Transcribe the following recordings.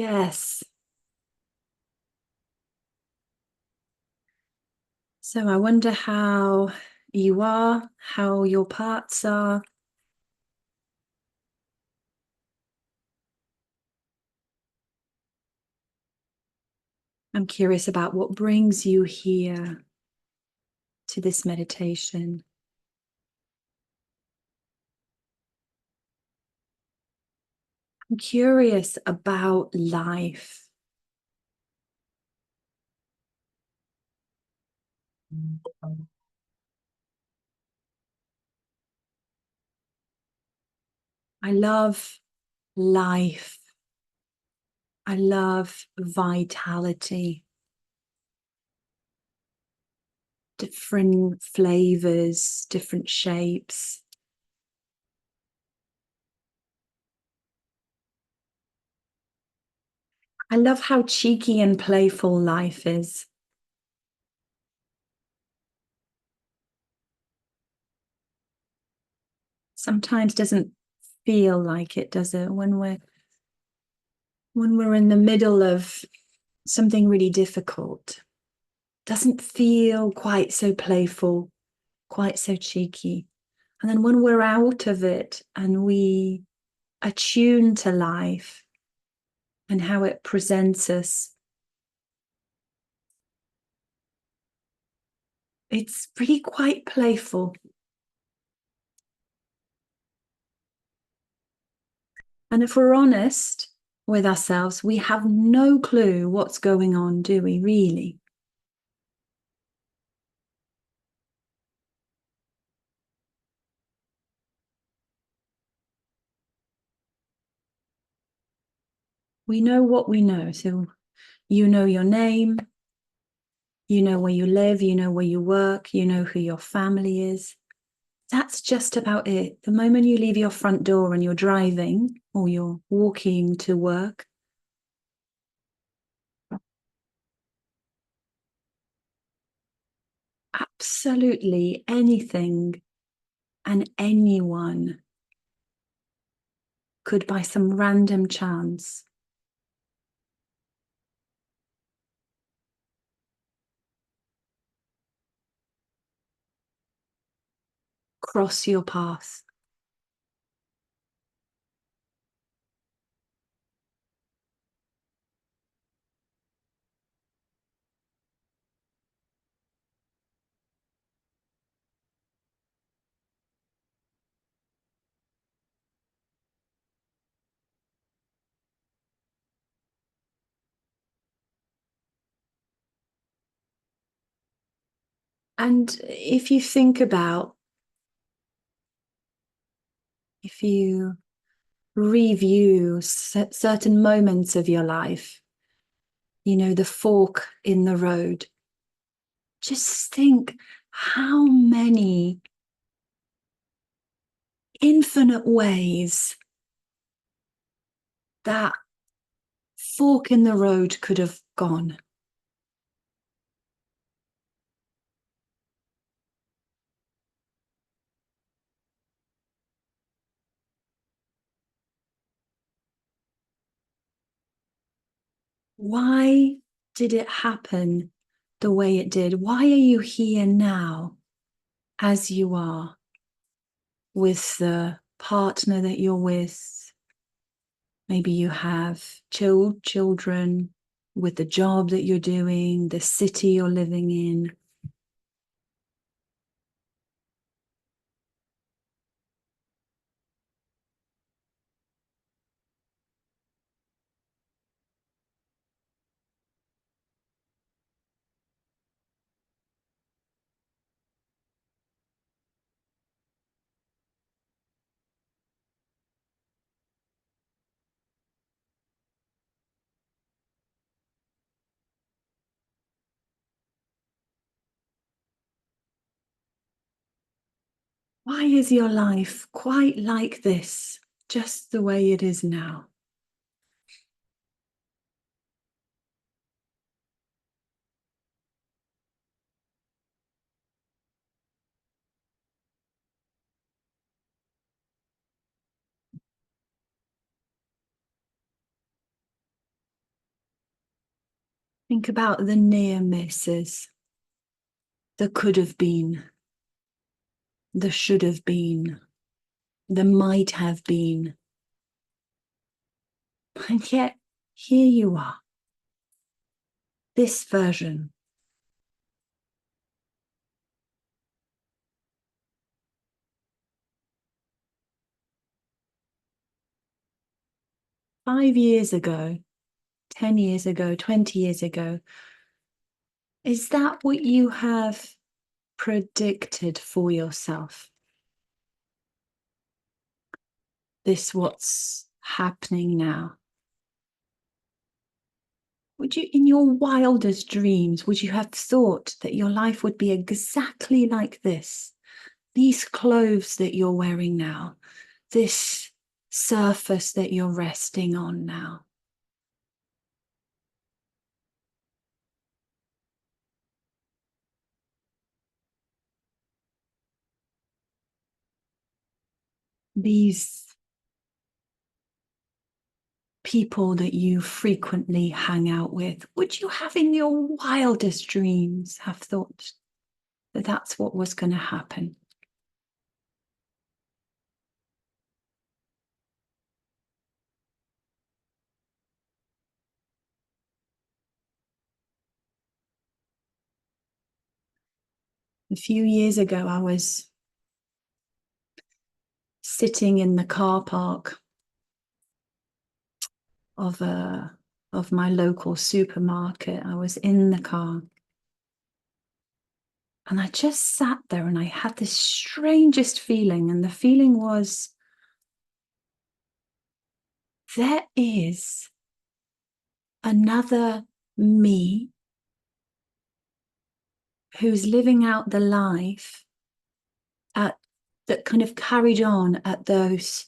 Yes. So I wonder how you are, how your parts are. I'm curious about what brings you here to this meditation. I'm curious about life. I love life. I love vitality, different flavors, different shapes. I love how cheeky and playful life is. Sometimes doesn't feel like it, does it? When we're in the middle of something really difficult, doesn't feel quite so playful, quite so cheeky. And then when we're out of it and we attune to life and how it presents us, it's really quite playful. And if we're honest with ourselves, we have no clue what's going on, do we, really? We know what we know. So you know your name, you know where you live, you know where you work, you know who your family is. That's just about it. The moment you leave your front door and you're driving or you're walking to work, absolutely anything and anyone could, by some random chance, cross your path. And if you think about, if you review certain moments of your life, you know, the fork in the road, just think how many infinite ways that fork in the road could have gone. Why did it happen the way it did? Why are you here now as you are, with the partner that you're with? Maybe you have children, with the job that you're doing, the city you're living in. Why is your life quite like this, just the way it is now? Think about the near misses, the could have been, the should have been, the might have been. And yet, here you are, this version. Five years ago, 10 years ago, 20 years ago, is that what you have predicted for yourself? This what's happening now? Would you, in your wildest dreams, would you have thought that your life would be exactly like this? These clothes that you're wearing now, this surface that you're resting on now. These people that you frequently hang out with, would you have in your wildest dreams have thought that that's what was going to happen? A few years ago, I was sitting in the car park of my local supermarket. I was in the car. And I just sat there and I had this strangest feeling. And the feeling was, there is another me who's living out the life that kind of carried on at those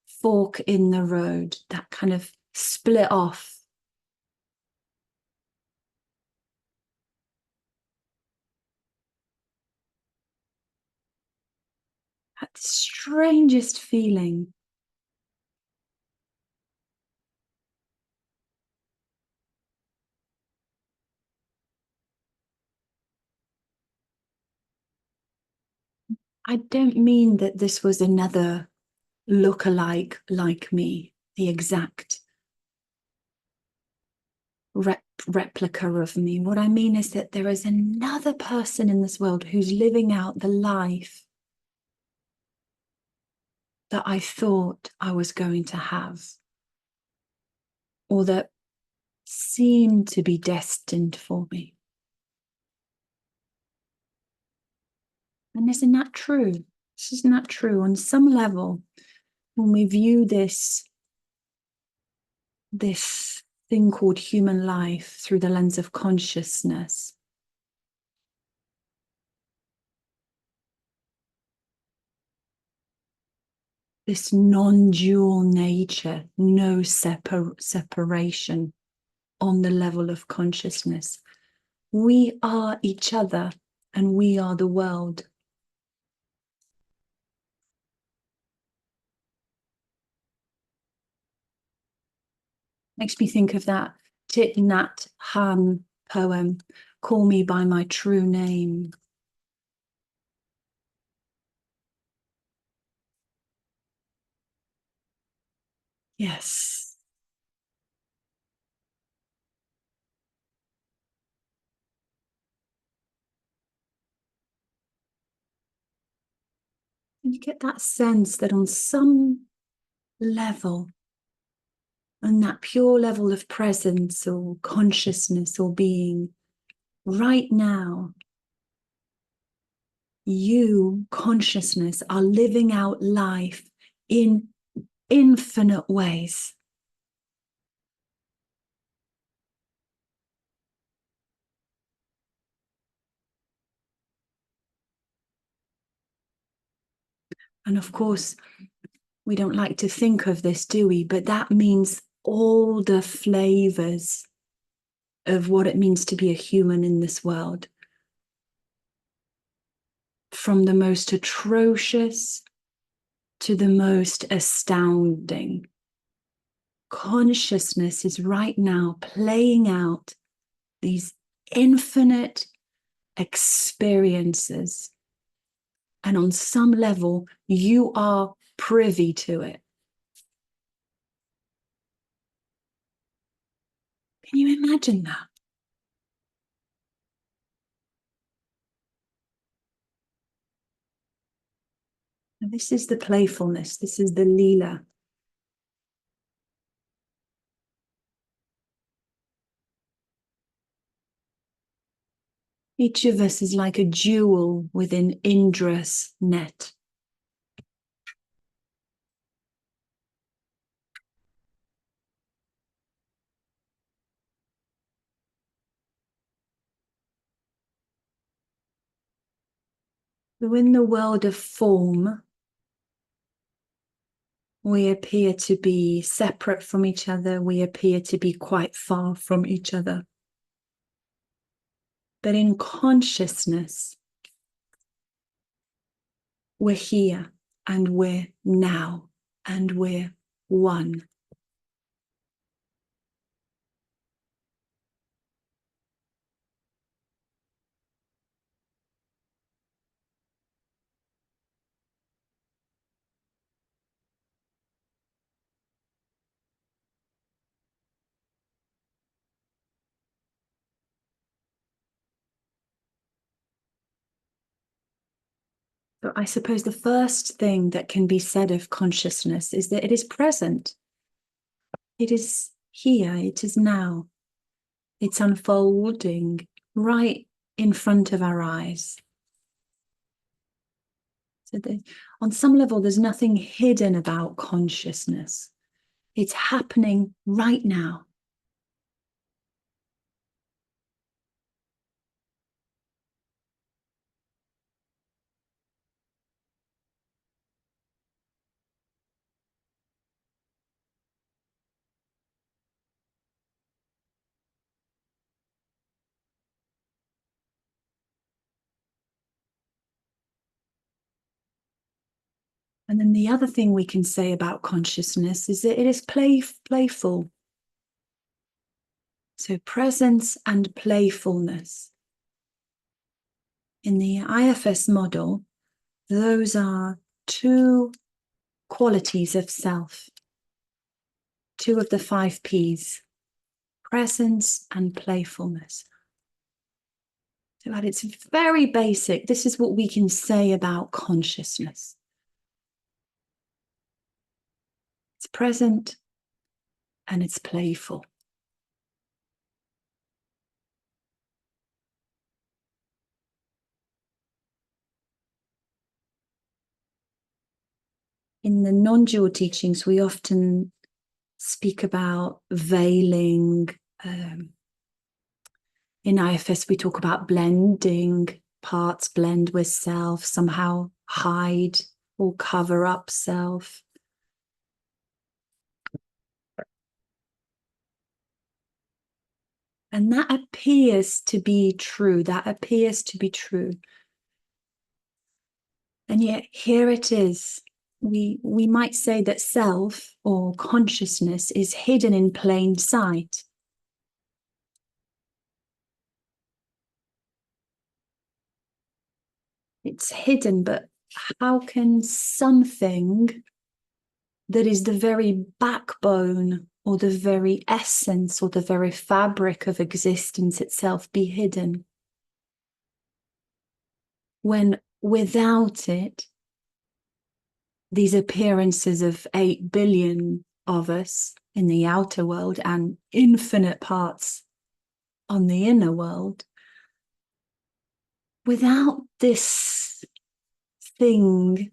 fork in the road, that kind of split off. That strangest feeling. I don't mean that this was another look-alike like me, the exact replica of me. What I mean is that there is another person in this world who's living out the life that I thought I was going to have, or that seemed to be destined for me. And isn't that true? Isn't that true? On some level, when we view this thing called human life through the lens of consciousness, this non-dual nature, no separation on the level of consciousness. We are each other and we are the world. Makes me think of that Thich Nhat Hanh poem, Call Me by My True Name. Yes. And you get that sense that on some level, on that pure level of presence or consciousness or being, right now, you, consciousness, are living out life in infinite ways. And of course, we don't like to think of this, do we? But that means all the flavors of what it means to be a human in this world. From the most atrocious to the most astounding. Consciousness is right now playing out these infinite experiences. And on some level, you are privy to it. Can you imagine that? And this is the playfulness. This is the lila. Each of us is like a jewel within Indra's net. So in the world of form, we appear to be separate from each other. We appear to be quite far from each other. But in consciousness, we're here and we're now and we're one. So I suppose the first thing that can be said of consciousness is that it is present. It is here, it is now. It's unfolding right in front of our eyes. So on some level, there's nothing hidden about consciousness. It's happening right now. And then the other thing we can say about consciousness is that it is playful. So presence and playfulness. In the IFS model, those are two qualities of self, two of the 5 Ps, presence and playfulness. So at its very basic, this is what we can say about consciousness. It's present and it's playful. In the non-dual teachings, we often speak about veiling. In IFS, we talk about blending. Parts blend with self, somehow hide or cover up self. And that appears to be true. That appears to be true. And yet here it is. We might say that self or consciousness is hidden in plain sight. It's hidden, but how can something that is the very backbone or the very essence or the very fabric of existence itself be hidden? When without it, these appearances of 8 billion of us in the outer world and infinite parts on the inner world, without this thing,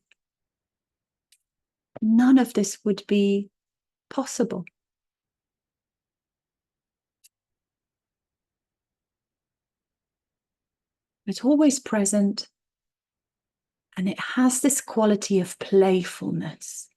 none of this would be possible. It's always present, and it has this quality of playfulness.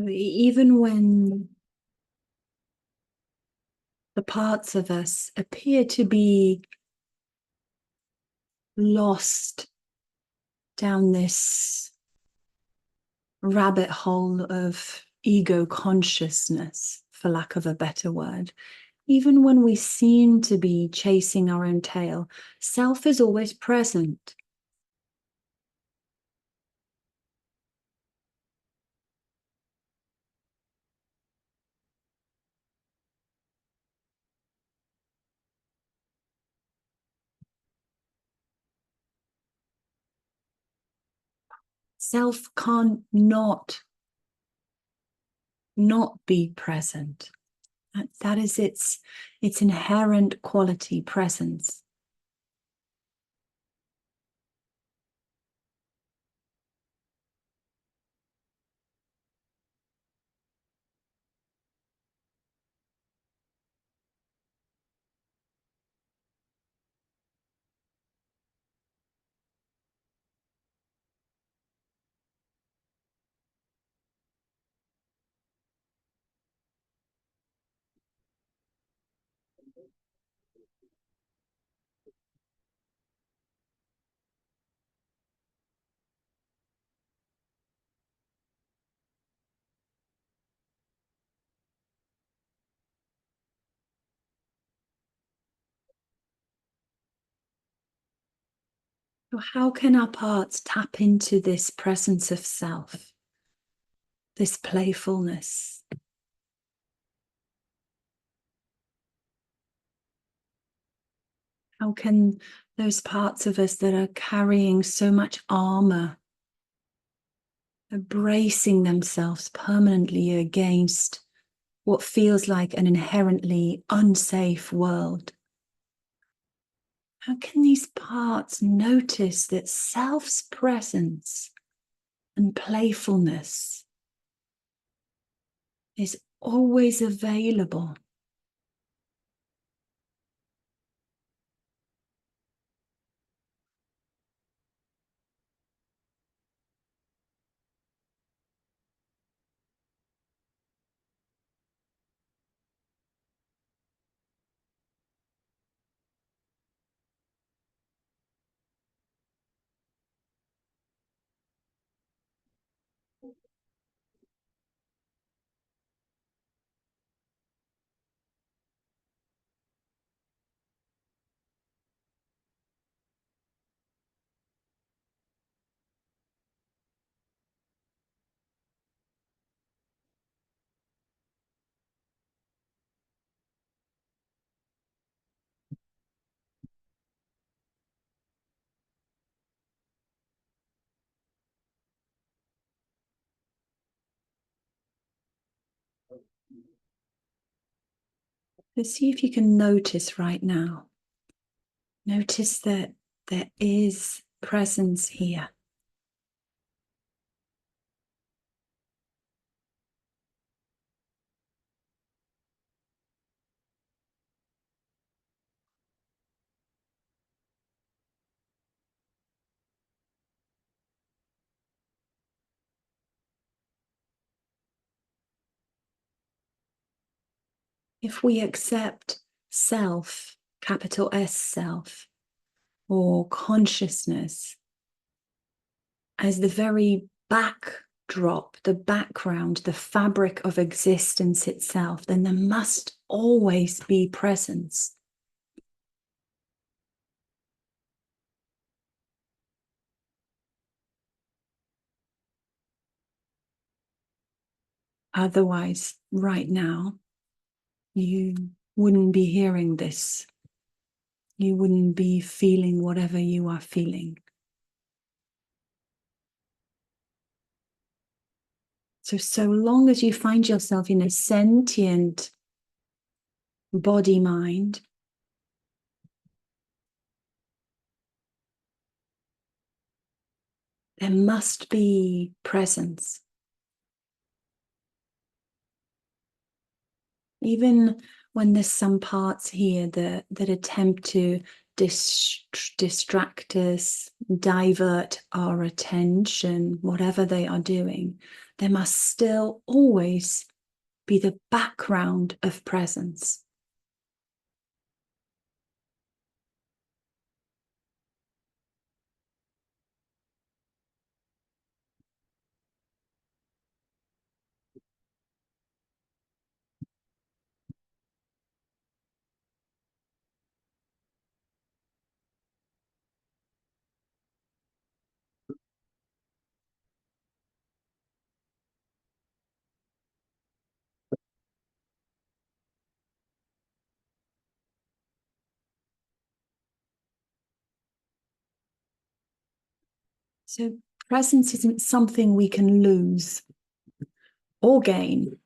Even when the parts of us appear to be lost down this rabbit hole of ego consciousness, for lack of a better word, even when we seem to be chasing our own tail, self is always present. Self can't not be present. That is its inherent quality, presence. So how can our parts tap into this presence of self, this playfulness? How can those parts of us that are carrying so much armor, bracing themselves permanently against what feels like an inherently unsafe world, how can these parts notice that self's presence and playfulness is always available? Let's see if you can notice right now. Notice that there is presence here. If we accept self, capital S self, or consciousness as the very backdrop, the background, the fabric of existence itself, then there must always be presence. Otherwise, right now, you wouldn't be hearing this. You wouldn't be feeling whatever you are feeling. So long as you find yourself in a sentient body-mind, there must be presence. Even when there's some parts here that attempt to distract us, divert our attention, whatever they are doing, there must still always be the background of presence. So presence isn't something we can lose or gain.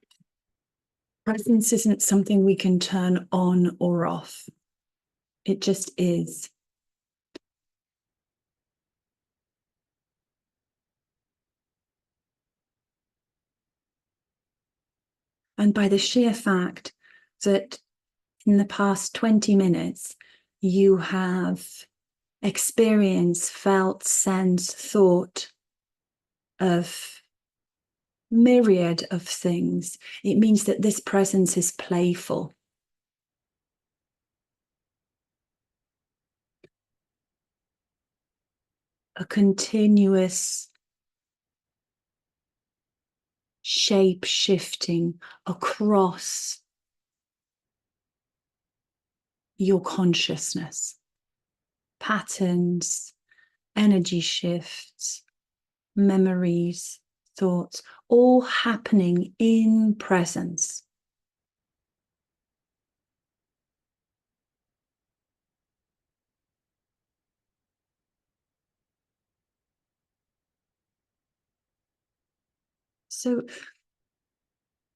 Presence isn't something we can turn on or off. It just is. And by the sheer fact that in the past 20 minutes, you have experienced, felt, sensed, thought of myriad of things, it means that this presence is playful. A continuous shape shifting across your consciousness. Patterns, energy shifts, memories, thoughts, all happening in presence. So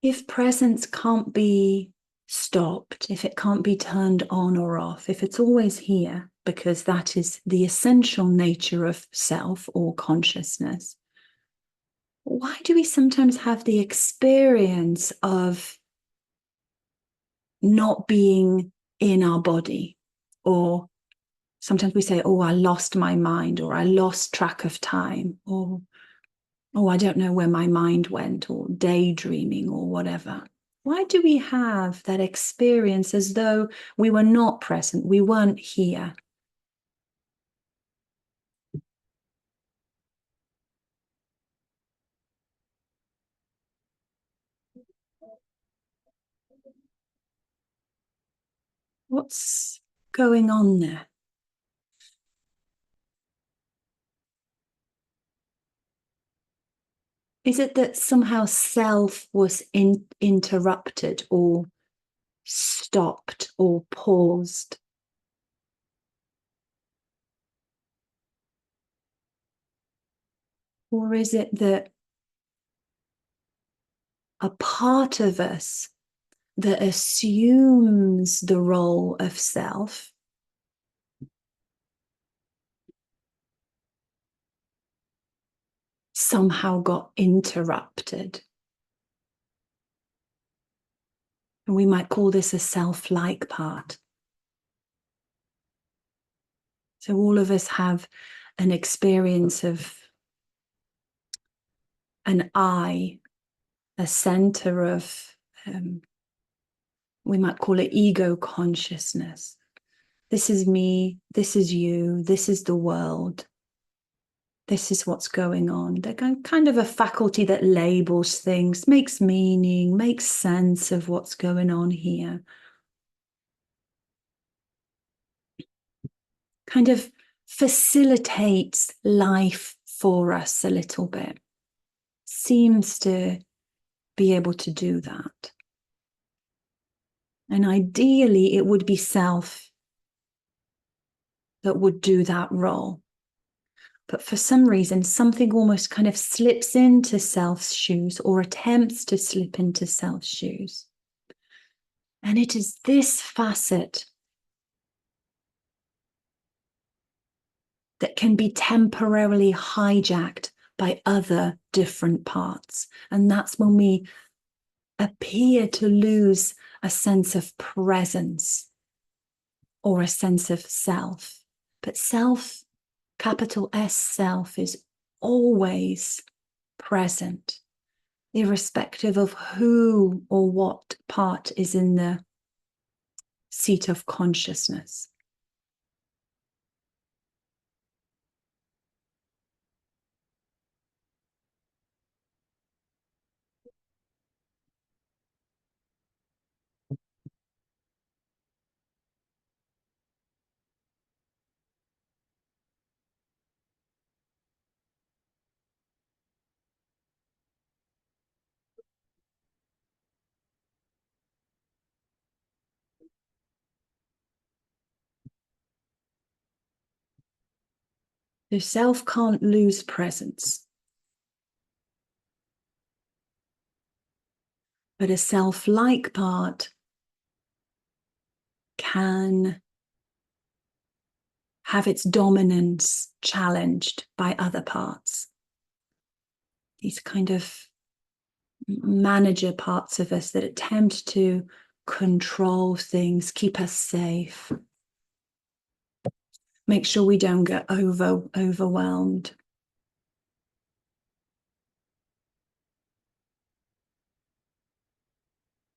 if presence can't be stopped, if it can't be turned on or off, if it's always here, because that is the essential nature of self or consciousness, why do we sometimes have the experience of not being in our body? Or sometimes we say, oh, I lost my mind, or I lost track of time, or oh, I don't know where my mind went, or daydreaming, or whatever. Why do we have that experience as though we were not present, we weren't here? What's going on there? Is it that somehow self was interrupted or stopped or paused? Or is it that a part of us that assumes the role of self somehow got interrupted? And we might call this a self-like part. So all of us have an experience of an I, a center of, we might call it ego consciousness. This is me, this is you, this is the world. This is what's going on. They're kind of a faculty that labels things, makes meaning, makes sense of what's going on here. Kind of facilitates life for us a little bit. Seems to be able to do that. And ideally, it would be self that would do that role. But for some reason, something almost kind of slips into self's shoes or attempts to slip into self's shoes. And it is this facet that can be temporarily hijacked by other different parts. And that's when we appear to lose a sense of presence or a sense of self. But self, capital S self, is always present, irrespective of who or what part is in the seat of consciousness. The self can't lose presence, but a self-like part can have its dominance challenged by other parts. These kind of manager parts of us that attempt to control things, keep us safe, make sure we don't get overwhelmed.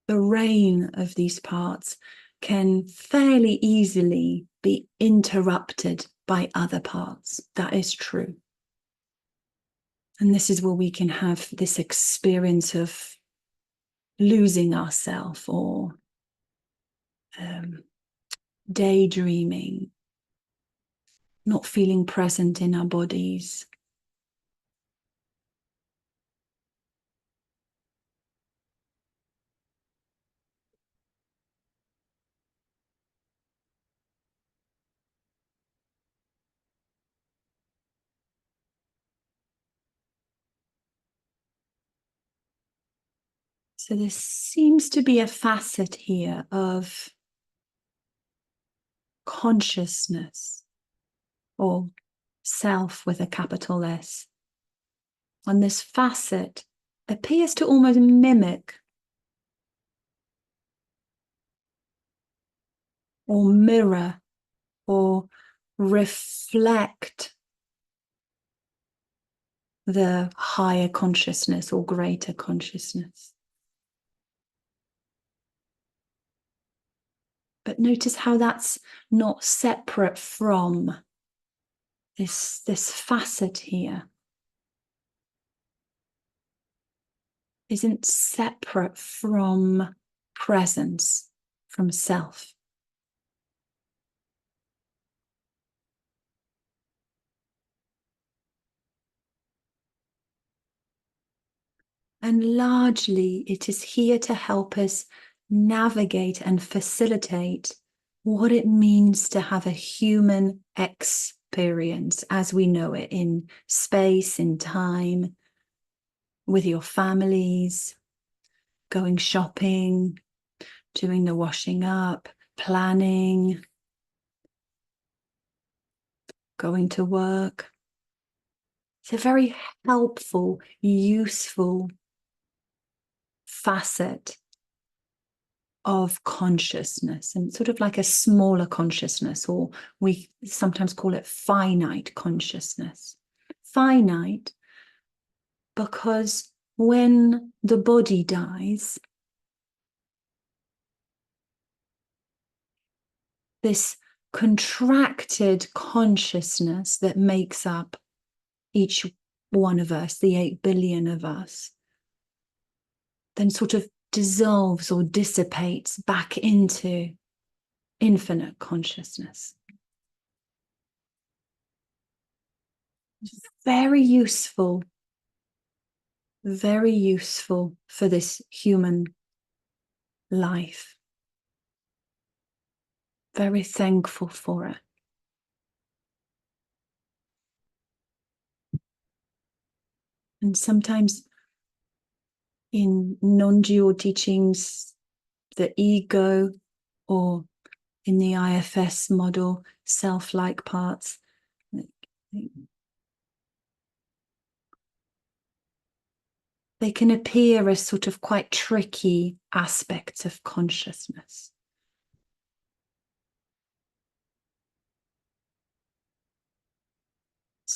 The reign of these parts can fairly easily be interrupted by other parts. That is true. And this is where we can have this experience of losing ourselves or daydreaming, not feeling present in our bodies. So there seems to be a facet here of consciousness, or self with a capital S. And this facet appears to almost mimic or mirror or reflect the higher consciousness or greater consciousness. But notice how that's not separate from this facet here. Isn't separate from presence, from self. And largely it is here to help us navigate and facilitate what it means to have a human experience as we know it in space, in time, with your families, going shopping, doing the washing up, planning, going to work. It's a very helpful, useful facet of consciousness, and sort of like a smaller consciousness, or we sometimes call it finite consciousness. Finite because when the body dies, this contracted consciousness that makes up each one of us, the 8 billion of us, then sort of dissolves or dissipates back into infinite consciousness. Very useful for this human life. Very thankful for it. And sometimes in non-dual teachings, the ego, or in the IFS model, self-like parts, they can appear as sort of quite tricky aspects of consciousness.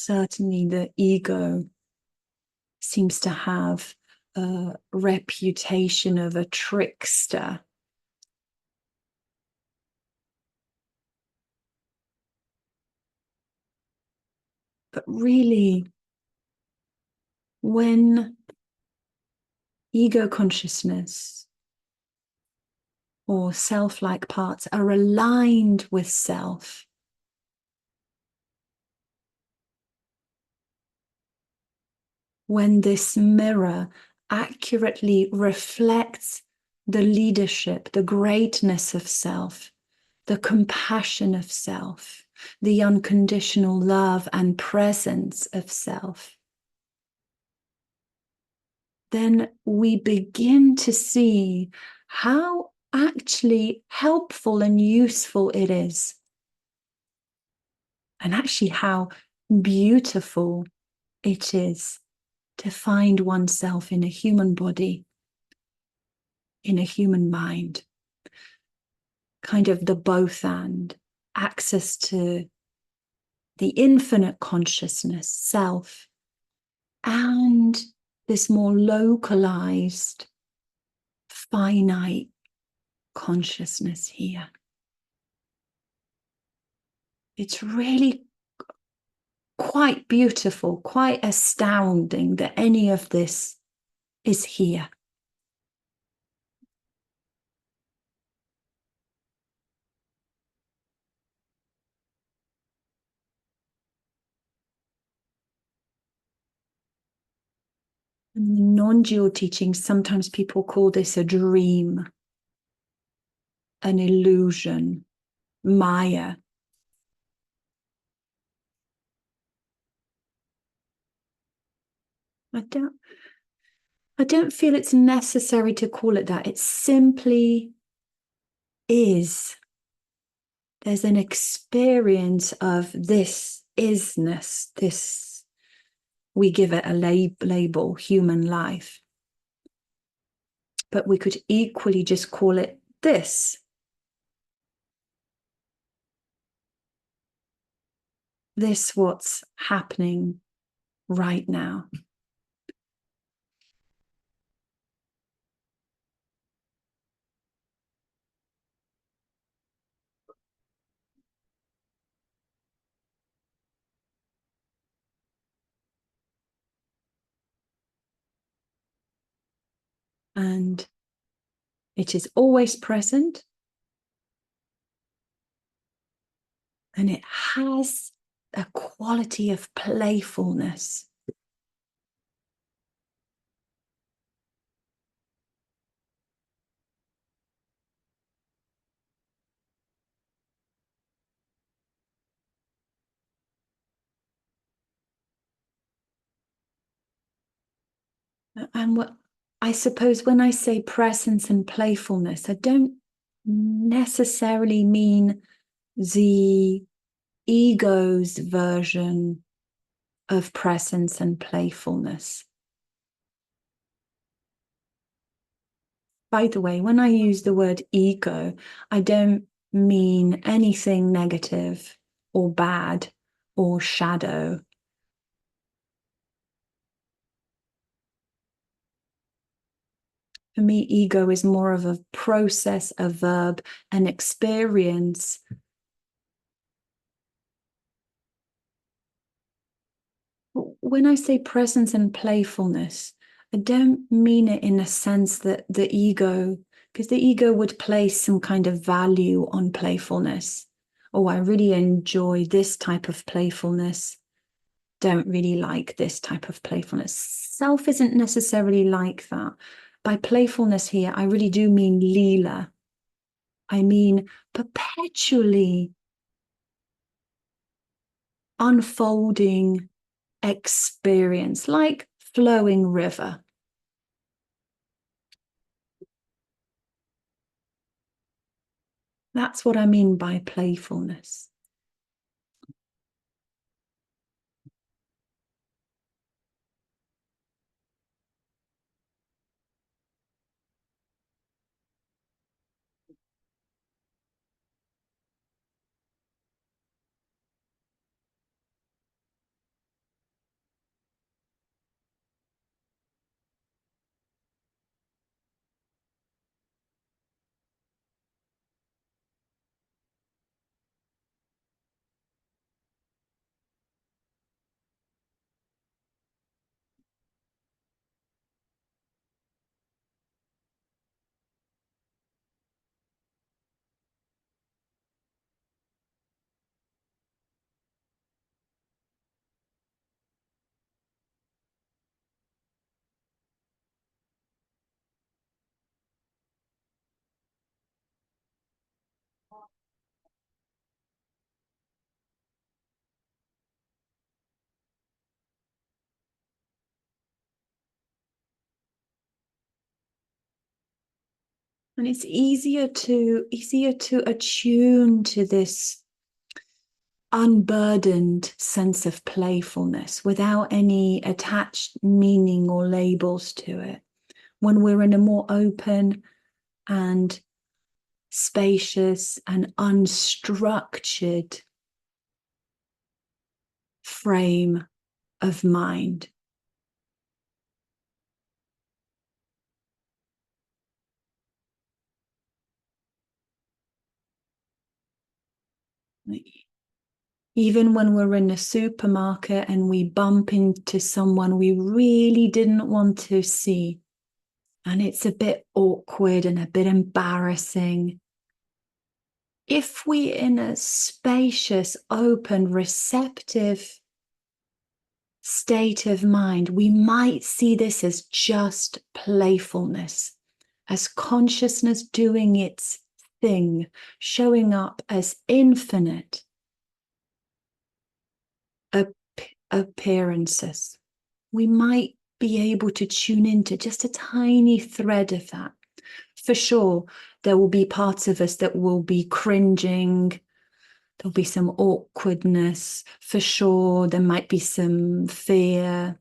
certainly the ego seems to have a reputation of a trickster. But really, when ego consciousness or self-like parts are aligned with self, when this mirror accurately reflects the leadership, the greatness of self, the compassion of self, the unconditional love and presence of self, then we begin to see how actually helpful and useful it is, and actually how beautiful it is to find oneself in a human body, in a human mind, kind of the both and, access to the infinite consciousness, self, and this more localized, finite consciousness here. It's really quite beautiful, quite astounding that any of this is here. In the non-dual teachings, sometimes people call this a dream, an illusion, Maya. I don't feel it's necessary to call it that. It simply is. There's an experience of this isness, this, we give it a label, human life. But we could equally just call it this. This what's happening right now. And it is always present. And it has a quality of playfulness. And what I suppose when I say presence and playfulness, I don't necessarily mean the ego's version of presence and playfulness. By the way, when I use the word ego, I don't mean anything negative or bad or shadow. For me, ego is more of a process, a verb, an experience. When I say presence and playfulness, I don't mean it in a sense that the ego, because the ego would place some kind of value on playfulness. Oh, I really enjoy this type of playfulness. Don't really like this type of playfulness. Self isn't necessarily like that. By playfulness here, I really do mean lila. I mean perpetually unfolding experience, like flowing river. That's what I mean by playfulness. And it's easier to attune to this unburdened sense of playfulness without any attached meaning or labels to it. When we're in a more open and spacious and unstructured frame of mind. Even when we're in a supermarket and we bump into someone we really didn't want to see, and it's a bit awkward and a bit embarrassing. If we're in a spacious, open, receptive state of mind, we might see this as just playfulness, as consciousness doing its thing, showing up as infinite appearances. We might be able to tune into just a tiny thread of that. For sure, there will be parts of us that will be cringing. There'll be some awkwardness. For sure, there might be some fear,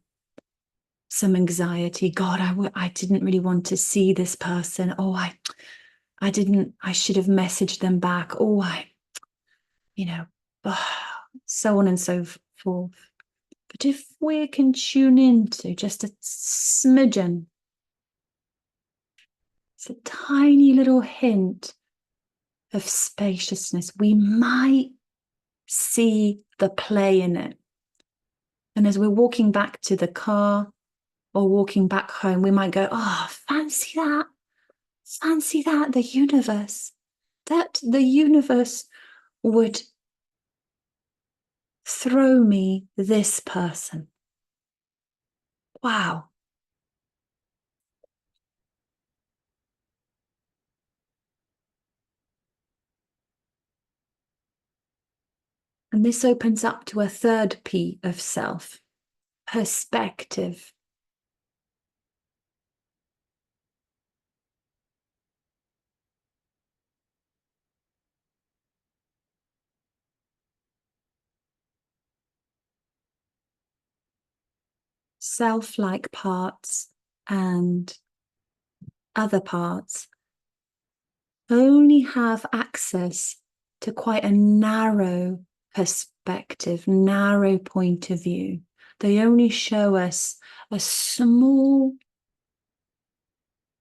some anxiety. God, I didn't really want to see this person. Oh, I should have messaged them back. Oh, so on and so forth. But if we can tune into just a smidgen, it's a tiny little hint of spaciousness, we might see the play in it. And as we're walking back to the car or walking back home, we might go, oh, fancy that. Fancy that, the universe. That the universe would throw me this person. Wow. And this opens up to a third P of self, perspective. Self-like parts and other parts only have access to quite a narrow perspective, narrow point of view. They only show us a small,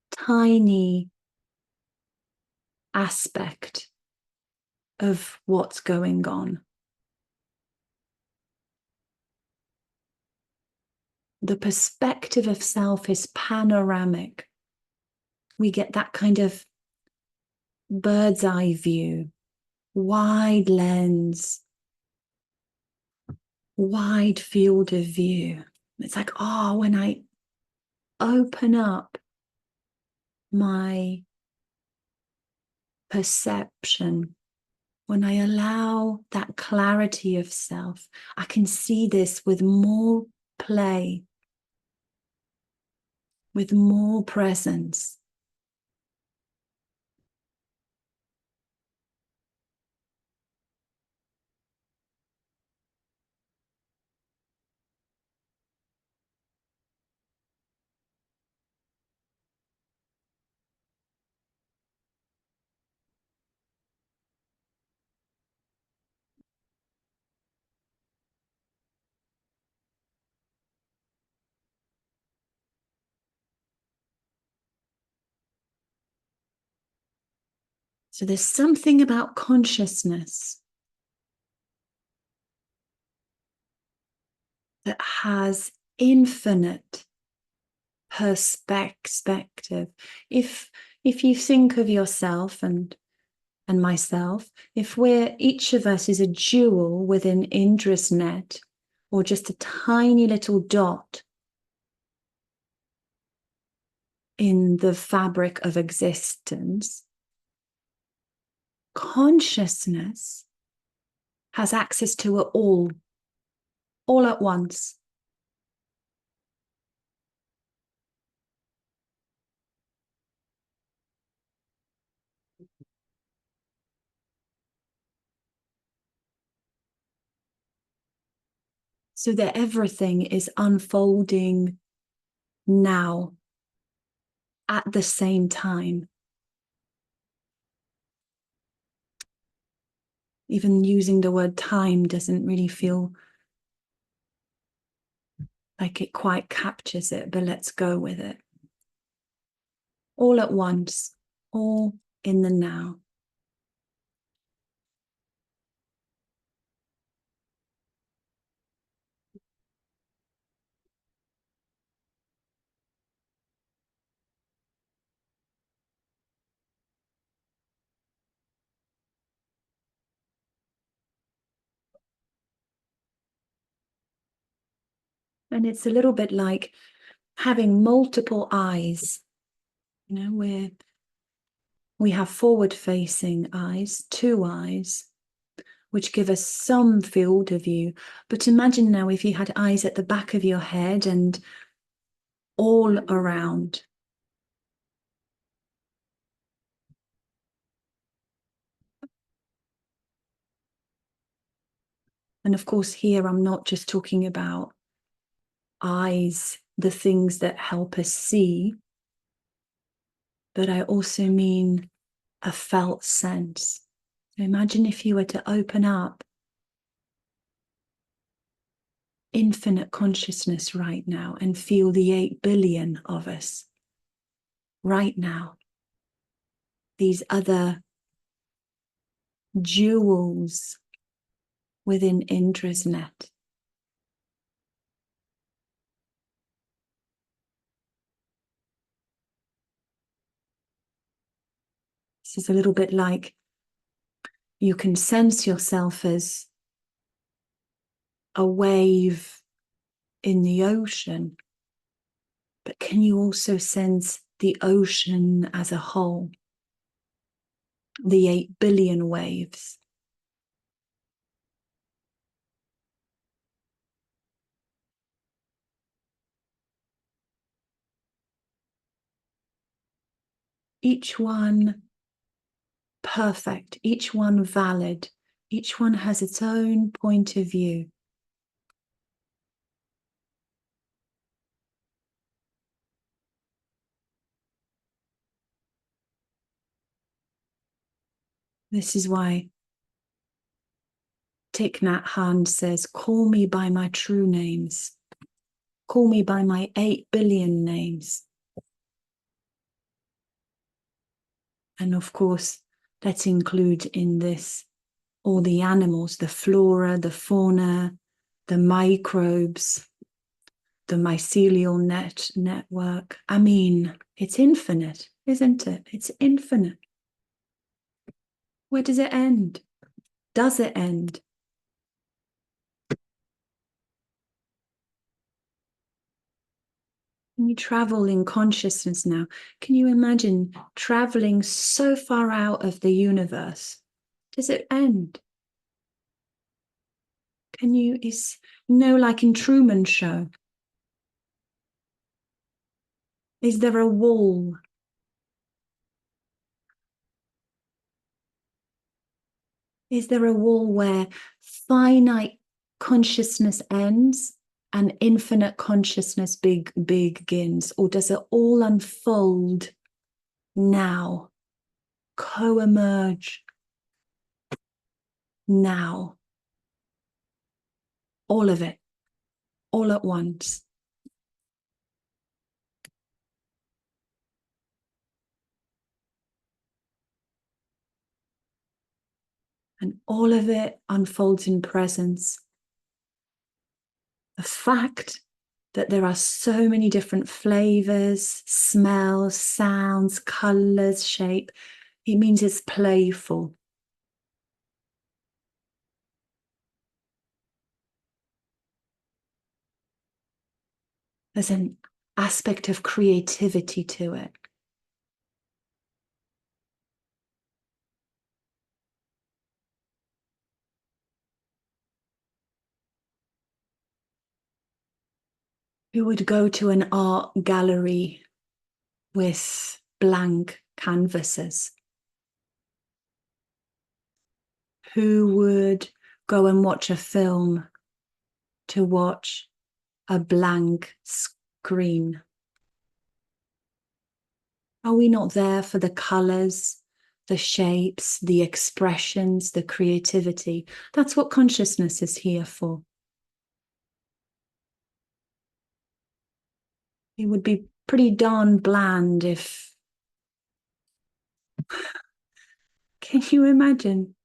tiny aspect of what's going on. The perspective of self is panoramic. We get that kind of bird's eye view, wide lens, wide field of view. It's like, oh, when I open up my perception, when I allow that clarity of self, I can see this with more play, with more presence. So there's something about consciousness that has infinite perspective. If you think of yourself and myself, if we're each of us is a jewel within Indra's net, or just a tiny little dot in the fabric of existence, consciousness has access to it all at once. so that everything is unfolding now at the same time. Even using the word time doesn't really feel like it quite captures it, but let's go with it. All at once, all in the now. And it's a little bit like having multiple eyes, you know, where we have forward-facing eyes, two eyes, which give us some field of view. But imagine now if you had eyes at the back of your head and all around. And of course, here I'm not just talking about eyes, the things that help us see, but I also mean a felt sense. Imagine if you were to open up infinite consciousness right now and feel the 8 billion of us right now. These other jewels within Indra's net. This is a little bit like you can sense yourself as a wave in the ocean, but can you also sense the ocean as a whole? The 8 billion waves. Each one perfect, each one valid, each one has its own point of view. This is why Thich Nhat Hanh says, call me by my true names. Call me by my 8 billion names. And of course, let's include in this all the animals, the flora, the fauna, the microbes, the mycelial network. I mean, it's infinite, isn't it? It's infinite. Where does it end? Does it end? Can you travel in consciousness now? Can you imagine traveling so far out of the universe? Does it end? Can you, like in Truman Show, is there a wall? Is there a wall where finite consciousness ends and infinite consciousness begins? Or does it all unfold now, co-emerge now? All of it, all at once. And all of it unfolds in presence. The fact that there are so many different flavors, smells, sounds, colors, shape, it means it's playful. There's an aspect of creativity to it. Who would go to an art gallery with blank canvases? Who would go and watch a film to watch a blank screen? Are we not there for the colors, the shapes, the expressions, the creativity? That's what consciousness is here for. It would be pretty darn bland if... Can you imagine?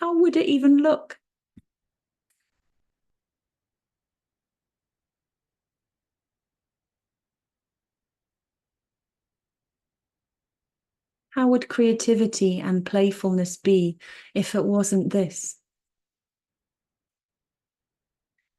How would it even look? How would creativity and playfulness be if it wasn't this?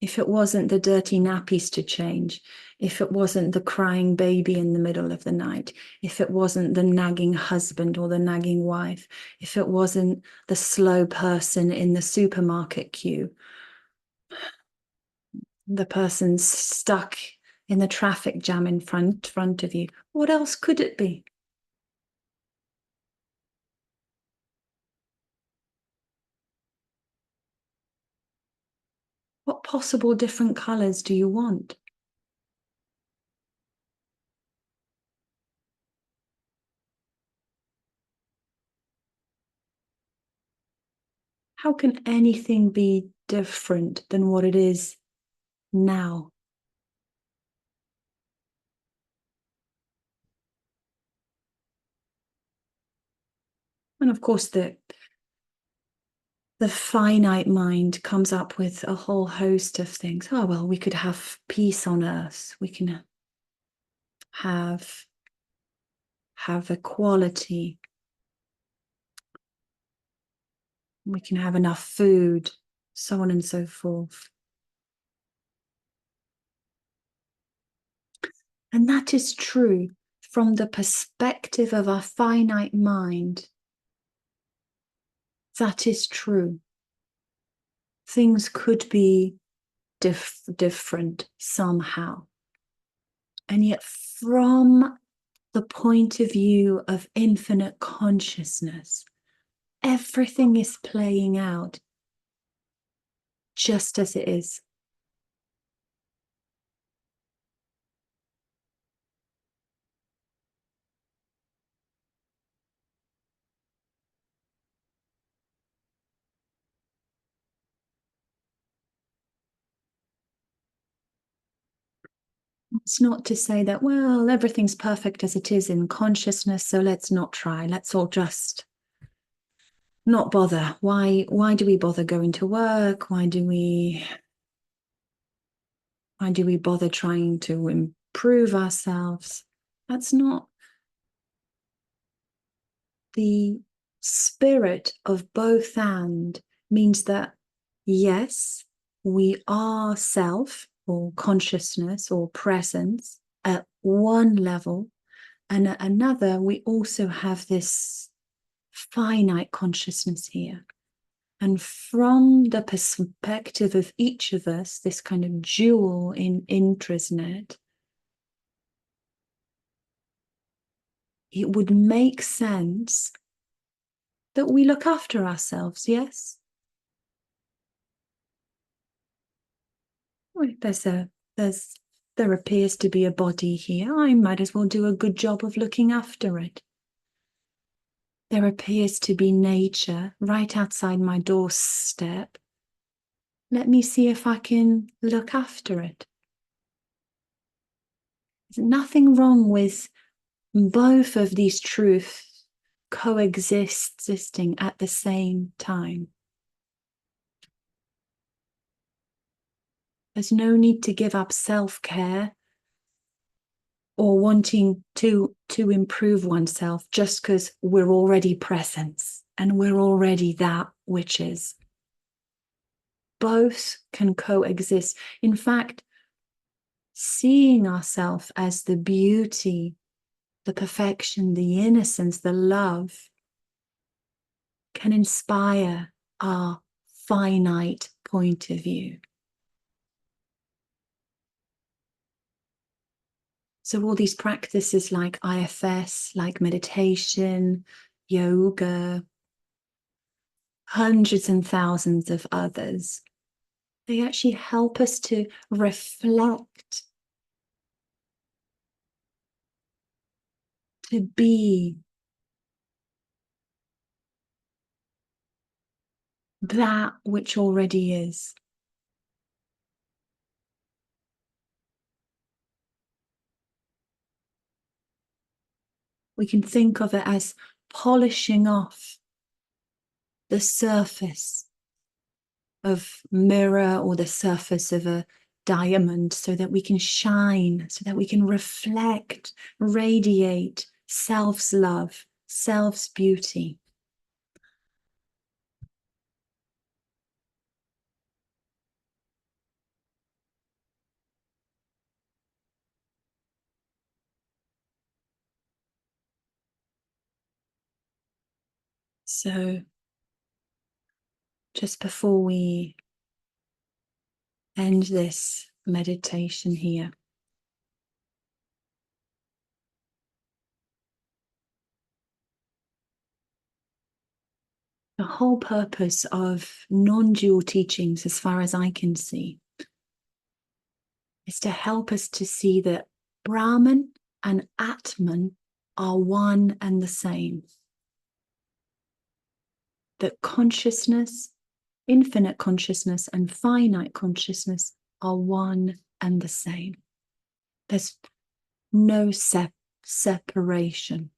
If it wasn't the dirty nappies to change, if it wasn't the crying baby in the middle of the night, if it wasn't the nagging husband or the nagging wife, if it wasn't the slow person in the supermarket queue, the person stuck in the traffic jam in front of you, what else could it be? What possible different colors do you want? How can anything be different than what it is now? And of course, the finite mind comes up with a whole host of things. Oh, well, we could have peace on earth. We can have equality. We can have enough food, so on and so forth. And that is true from the perspective of our finite mind. That is true. Things could be different somehow. And yet, from the point of view of infinite consciousness, everything is playing out just as it is. It's not to say that, well, everything's perfect as it is in consciousness, so let's not try. Let's all just not bother. Why do we bother going to work? Why do we bother trying to improve ourselves? That's not the spirit of both and. Means that, yes, we are self or consciousness or presence at one level, and at another, we also have this finite consciousness here. And from the perspective of each of us, this kind of jewel in intrasnet, it would make sense that we look after ourselves, yes? There appears to be a body here. I might as well do a good job of looking after it. There appears to be nature right outside my doorstep. Let me see if I can look after it. There's nothing wrong with both of these truths coexisting at the same time. There's no need to give up self-care or wanting to improve oneself just because we're already presence and we're already that which is. Both can coexist. In fact, seeing ourselves as the beauty, the perfection, the innocence, the love can inspire our finite point of view. So all these practices like IFS, like meditation, yoga, hundreds and thousands of others, They actually help us to reflect, to be that which already is. We can think of it as polishing off the surface of mirror or the surface of a diamond so that we can shine, so that we can reflect, radiate self's love, self's beauty. So just before we end this meditation here, the whole purpose of non-dual teachings, as far as I can see, is to help us to see that Brahman and Atman are one and the same. That consciousness, infinite consciousness, and finite consciousness are one and the same. There's no separation.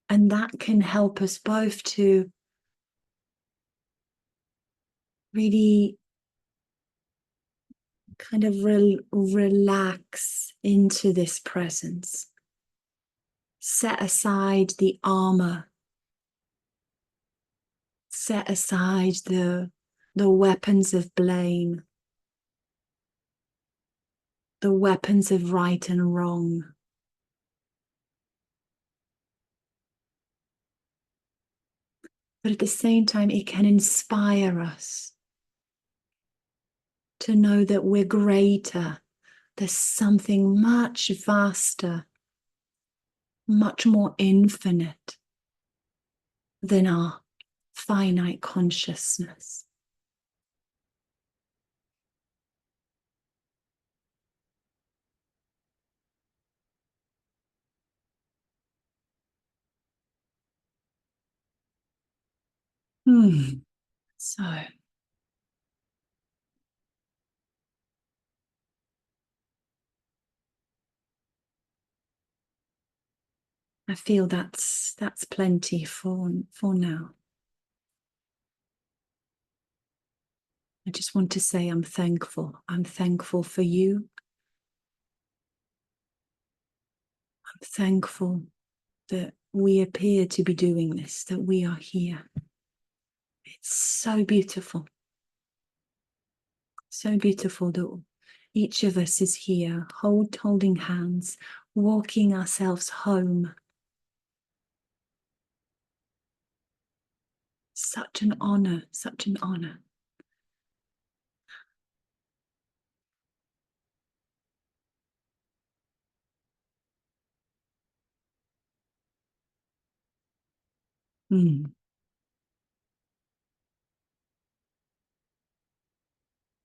And that can help us both to really kind of relax into this presence. Set aside the armor. Set aside the weapons of blame. The weapons of right and wrong. But at the same time, it can inspire us to know that we're greater. There's something much vaster, much more infinite than our finite consciousness. So, I feel that's plenty for now. I just want to say I'm thankful. I'm thankful for you. I'm thankful that we appear to be doing this, that we are here. It's so beautiful. So beautiful that each of us is here, holding hands, walking ourselves home. Such an honor, such an honor.